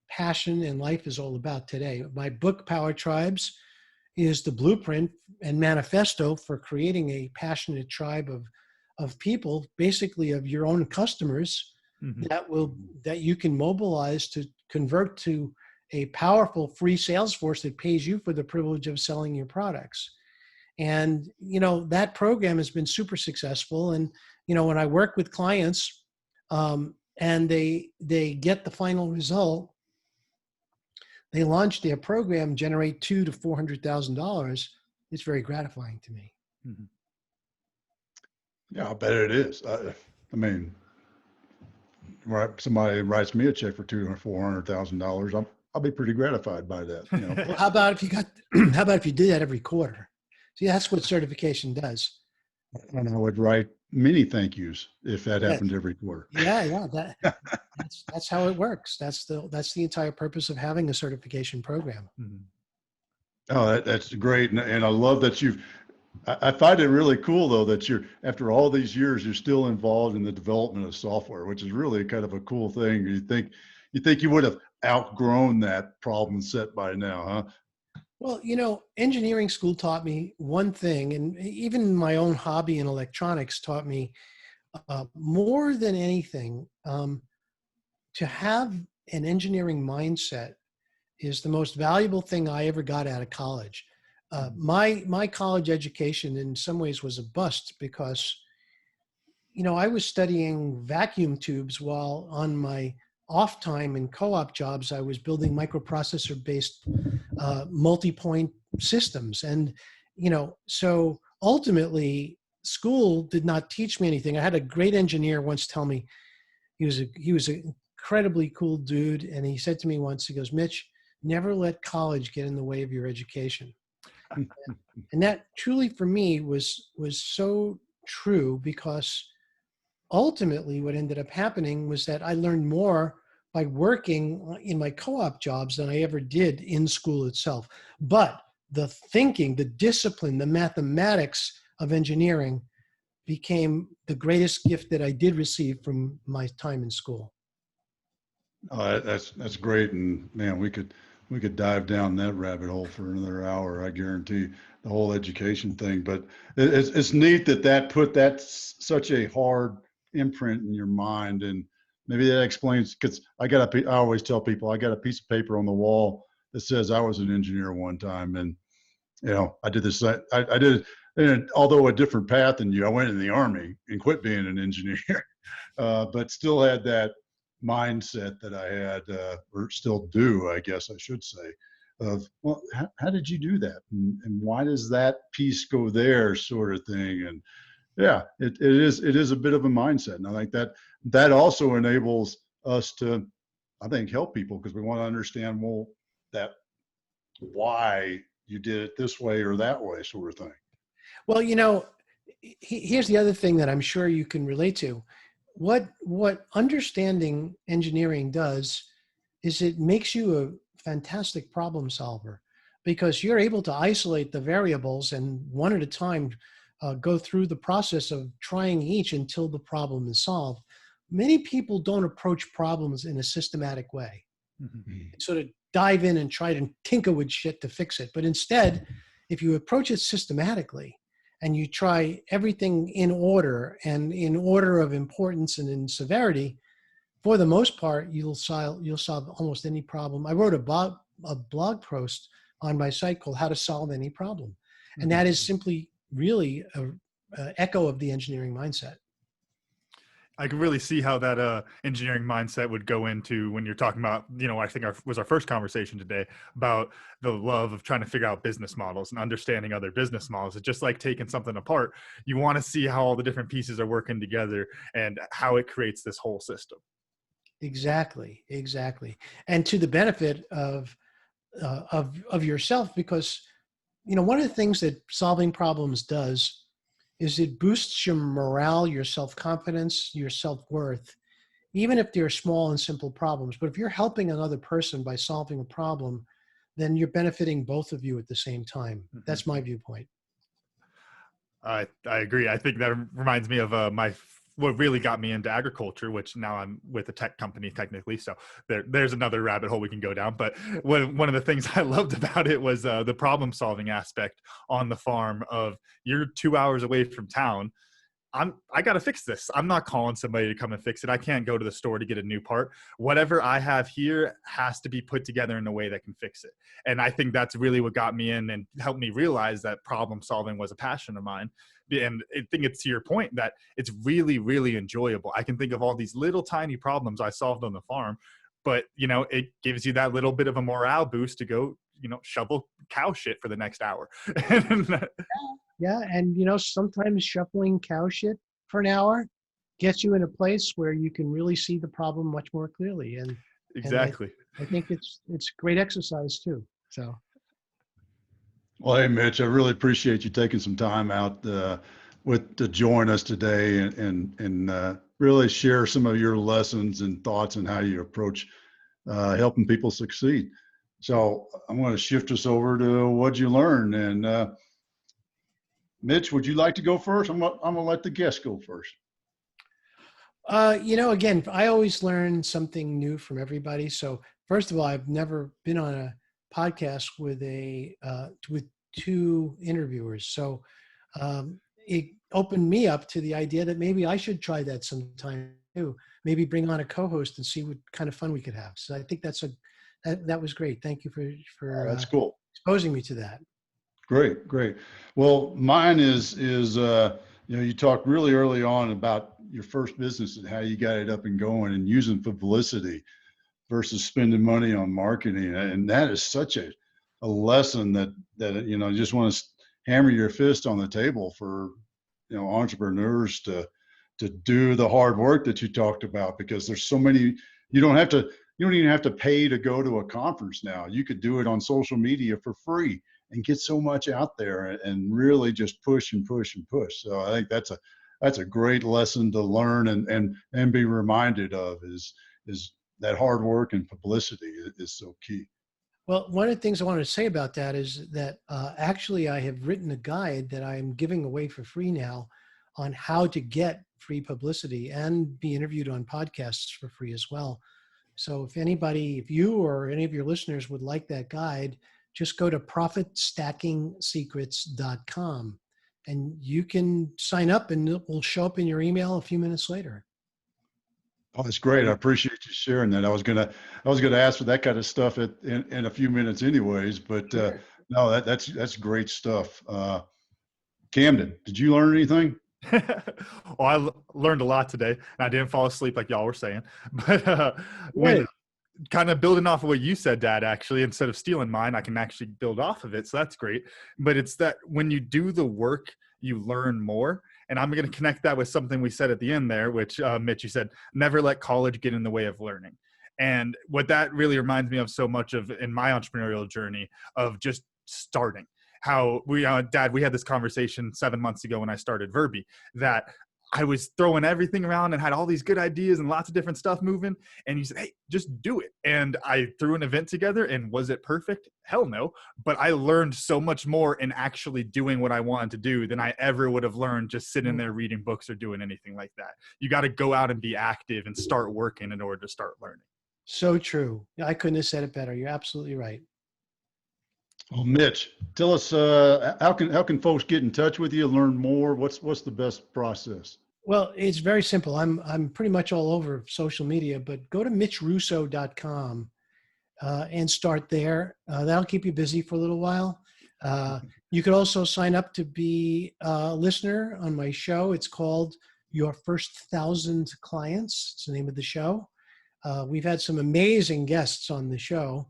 passion in life is all about today. My book, Power Tribes, is the blueprint and manifesto for creating a passionate tribe of people, basically of your own customers, that you can mobilize to convert to a powerful free sales force that pays you for the privilege of selling your products. And, that program has been super successful. And, when I work with clients and they get the final result, they launch their program, generate $200,000 to $400,000. It's very gratifying to me. Yeah, I bet it is. I mean, right, somebody writes me a check for $200,000 or $400,000, I'll be pretty gratified by that. Well, how about if you did that every quarter? See, that's what certification does. And I would write many thank yous if that Yeah. happened every quarter. Yeah. That's how it works. That's the entire purpose of having a certification program. Oh, that's great. And I love that I find it really cool though, that after all these years, you're still involved in the development of software, which is really kind of a cool thing. You think you would have outgrown that problem set by now, huh? Well, engineering school taught me one thing, and even my own hobby in electronics taught me more than anything, to have an engineering mindset is the most valuable thing I ever got out of college. My college education in some ways was a bust because, I was studying vacuum tubes while on my off time in co-op jobs, I was building microprocessor-based multi-point systems. And, so ultimately school did not teach me anything. I had a great engineer once tell me, he was an incredibly cool dude. And he said to me once, he goes, Mitch, never let college get in the way of your education. And that truly for me was so true, because ultimately what ended up happening was that I learned more by working in my co-op jobs than I ever did in school itself. But the thinking, the discipline, the mathematics of engineering became the greatest gift that I did receive from my time in school. Oh, that's great. And man, we could dive down that rabbit hole for another hour. I guarantee, the whole education thing. But it's neat that put such a hard imprint in your mind. And maybe that explains, because I always tell people I got a piece of paper on the wall that says I was an engineer one time. And, I did this, I did, and although a different path than you, I went in the Army and quit being an engineer, but still had that mindset that I had, or still do, I guess I should say, of, well, how did you do that? And why does that piece go there, sort of thing. And yeah, it is a bit of a mindset. And I think that also enables us to, I think, help people, because we want to understand, well, that why you did it this way or that way, sort of thing. Well, here's the other thing that I'm sure you can relate to. What understanding engineering does is it makes you a fantastic problem solver, because you're able to isolate the variables and one at a time go through the process of trying each until the problem is solved. Many people don't approach problems in a systematic way. Sort of dive in and try to tinker with shit to fix it. But instead, if you approach it systematically and you try everything in order and in order of importance and in severity, for the most part, you'll solve almost any problem. I wrote a blog post on my site called How to Solve Any Problem. And that is simply really a echo of the engineering mindset. I can really see how that engineering mindset would go into when you're talking about, I think was our first conversation today about the love of trying to figure out business models and understanding other business models. It's just like taking something apart. You want to see how all the different pieces are working together and how it creates this whole system. Exactly. And to the benefit of yourself, because, one of the things that solving problems does is it boosts your morale, your self-confidence, your self-worth, even if they're small and simple problems. But if you're helping another person by solving a problem, then you're benefiting both of you at the same time. That's my viewpoint. I agree. I think that reminds me of my what really got me into agriculture, which now I'm with a tech company technically. So there's another rabbit hole we can go down. But one of the things I loved about it was the problem solving aspect on the farm of you're 2 hours away from town. I got to fix this. I'm not calling somebody to come and fix it. I can't go to the store to get a new part. Whatever I have here has to be put together in a way that can fix it. And I think that's really what got me in and helped me realize that problem solving was a passion of mine. And I think it's to your point that it's really, really enjoyable. I can think of all these little tiny problems I solved on the farm, but it gives you that little bit of a morale boost to go, shovel cow shit for the next hour. Yeah, and sometimes shuffling cow shit for an hour gets you in a place where you can really see the problem much more clearly. And exactly. And I think it's great exercise too. So. Well, hey, Mitch, I really appreciate you taking some time out to join us today and really share some of your lessons and thoughts on how you approach helping people succeed. So I'm going to shift us over to what you learned. And Mitch, would you like to go first? I'm going to let the guest go first. Again, I always learn something new from everybody. So first of all, I've never been on a podcast with with two interviewers. So it opened me up to the idea that maybe I should try that sometime too. Maybe bring on a co-host and see what kind of fun we could have. So I think that was great. Thank you for that's cool. Exposing me to that. Great. Well, mine is you talked really early on about your first business and how you got it up and going and using publicity versus spending money on marketing. And that is such a lesson that just want to hammer your fist on the table for, entrepreneurs to do the hard work that you talked about, because there's so many, you don't even have to pay to go to a conference now. You could do it on social media for free and get so much out there and really just push and push and push. So I think that's a great lesson to learn and be reminded of is that hard work and publicity is so key. Well, one of the things I wanted to say about that is that actually I have written a guide that I'm giving away for free now on how to get free publicity and be interviewed on podcasts for free as well. So if you or any of your listeners would like that guide, just go to profitstackingsecrets.com and you can sign up and it will show up in your email a few minutes later. Oh, that's great. I appreciate you sharing that. I was gonna ask for that kind of stuff in a few minutes anyways, but Sure. No, that's great stuff. Camden, did you learn anything? Well, I learned a lot today, and I didn't fall asleep like y'all were saying. But when kind of building off of what you said, Dad, actually, instead of stealing mine, I can actually build off of it. So that's great. But it's that when you do the work, you learn more. And I'm going to connect that with something we said at the end there, which Mitch, you said, never let college get in the way of learning. And what that really reminds me of so much of in my entrepreneurial journey of just starting. How Dad, we had this conversation 7 months ago when I started Verbi, that I was throwing everything around and had all these good ideas and lots of different stuff moving. And you said, hey, just do it. And I threw an event together, and was it perfect? Hell no. But I learned so much more in actually doing what I wanted to do than I ever would have learned just sitting there reading books or doing anything like that. You got to go out and be active and start working in order to start learning. So true. I couldn't have said it better. You're absolutely right. Well, Mitch, tell us how can folks get in touch with you, learn more? What's the best process? Well, it's very simple. I'm pretty much all over social media, but go to mitchrusso.com and start there. That'll keep you busy for a little while. You could also sign up to be a listener on my show. It's called Your First 1,000 Clients. It's the name of the show. We've had some amazing guests on the show.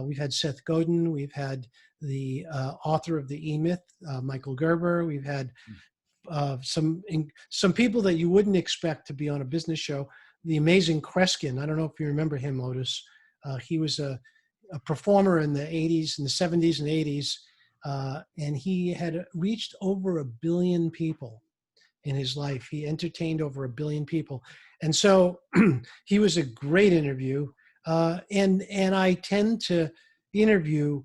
We've had Seth Godin. We've had the author of the E-Myth, Michael Gerber. We've had some people that you wouldn't expect to be on a business show. The amazing Kreskin. I don't know if you remember him, Otis. He was a performer in the 80s, in the 70s and 80s, and he had reached over 1 billion people in his life. He entertained over 1 billion people. And so he was a great interview. And I tend to interview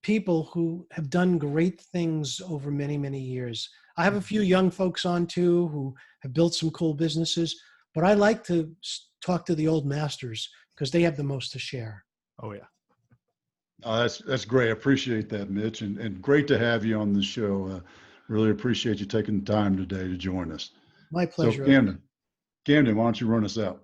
people who have done great things over many, many years. I have a few young folks on too who have built some cool businesses, but I like to talk to the old masters because they have the most to share. Oh yeah. That's great. I appreciate that, Mitch, and great to have you on the show. Really appreciate you taking the time today to join us. My So pleasure. Camden, why don't you run us out?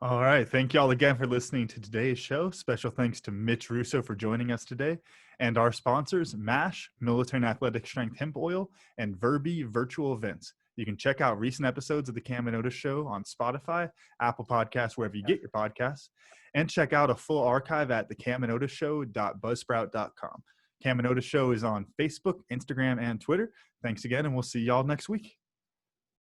All right. Thank you all again for listening to today's show. Special thanks to Mitch Russo for joining us today, and our sponsors, MASH, Military and Athletic Strength Hemp Oil, and Verbi Virtual Events. You can check out recent episodes of The Cam and Otis Show on Spotify, Apple Podcasts, wherever you get your podcasts, and check out a full archive at thecamandotishow.buzzsprout.com. Cam and Otis Show is on Facebook, Instagram, and Twitter. Thanks again, and we'll see y'all next week.